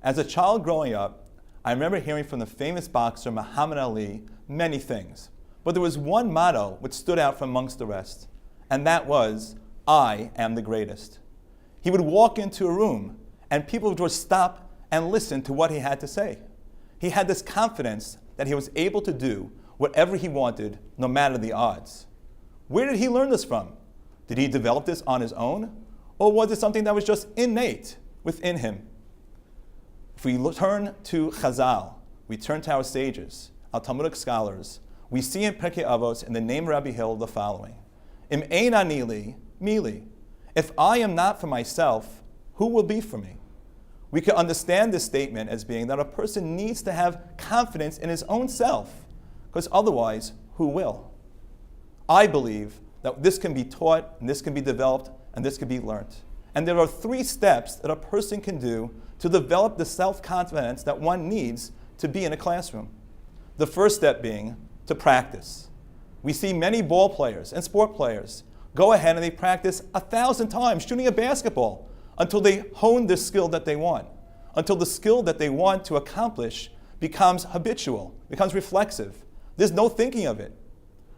As a child growing up, I remember hearing from the famous boxer Muhammad Ali many things. But there was one motto which stood out from amongst the rest, and that was, "I am the greatest." He would walk into a room, and people would just stop and listen to what he had to say. He had this confidence that he was able to do whatever he wanted, no matter the odds. Where did he learn this from? Did he develop this on his own? Or was it something that was just innate within him? If we turn to Chazal, we turn to our sages, our Talmudic scholars, we see in Pirkei Avos, in the name of Rabbi Hill, the following: Im ein ani li, mi li. If I am not for myself, who will be for me? We can understand this statement as being that a person needs to have confidence in his own self, because otherwise, who will? I believe that this can be taught, and this can be developed, and this can be learned. And there are 3 steps that a person can do to develop the self-confidence that one needs to be in a classroom. The first step being to practice. We see many ball players and sport players go ahead and they practice 1,000 times shooting a basketball until they hone the skill that they want, until the skill that they want to accomplish becomes habitual, becomes reflexive. There's no thinking of it.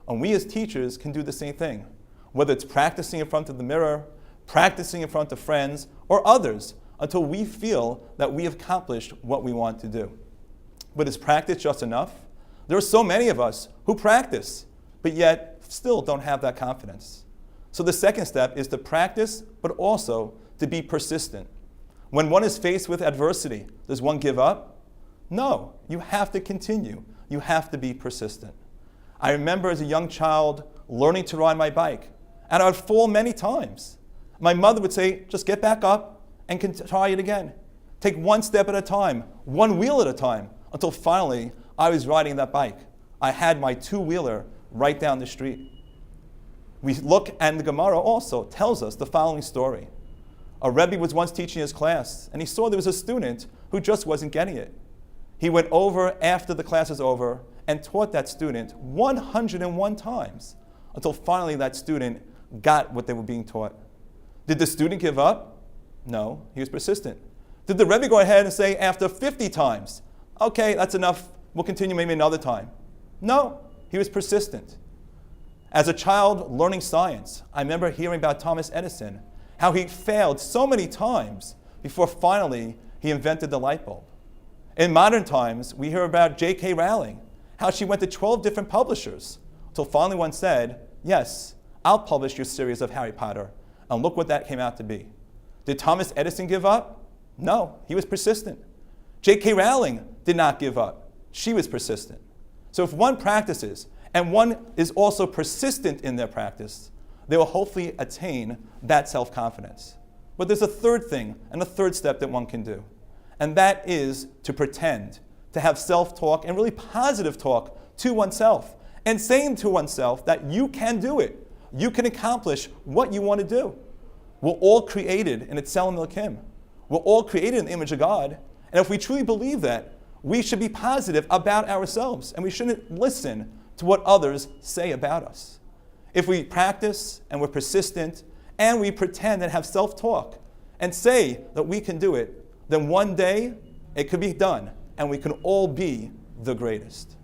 And we as teachers can do the same thing, whether it's practicing in front of the mirror, practicing in front of friends, or others, until we feel that we have accomplished what we want to do. But is practice just enough? There are so many of us who practice, but yet still don't have that confidence. So the second step is to practice, but also to be persistent. When one is faced with adversity, does one give up? No, you have to continue. You have to be persistent. I remember as a young child learning to ride my bike, and I would fall many times. My mother would say, just get back up and try it again. Take one step at a time, one wheel at a time, until finally I was riding that bike. I had my 2-wheeler right down the street. We look, and the Gemara also tells us the following story. A Rebbe was once teaching his class, and he saw there was a student who just wasn't getting it. He went over after the class was over and taught that student 101 times until finally that student got what they were being taught. Did the student give up? No, he was persistent. Did the Rebbe go ahead and say after 50 times, okay, that's enough, we'll continue maybe another time? No, he was persistent. As a child learning science, I remember hearing about Thomas Edison, how he failed so many times before finally he invented the light bulb. In modern times, we hear about J.K. Rowling, how she went to 12 different publishers, until finally one said, yes, I'll publish your series of Harry Potter, and look what that came out to be. Did Thomas Edison give up? No, he was persistent. J.K. Rowling did not give up. She was persistent. So if one practices, and one is also persistent in their practice, they will hopefully attain that self-confidence. But there's a third thing, and a third step that one can do, and that is to pretend, to have self-talk and really positive talk to oneself, and saying to oneself that you can do it. You can accomplish what you want to do. We're all created in Etzelem Elokim. We're all created in the image of God. And if we truly believe that, we should be positive about ourselves, and we shouldn't listen to what others say about us. If we practice and we're persistent and we pretend and have self-talk and say that we can do it, then one day it could be done and we can all be the greatest.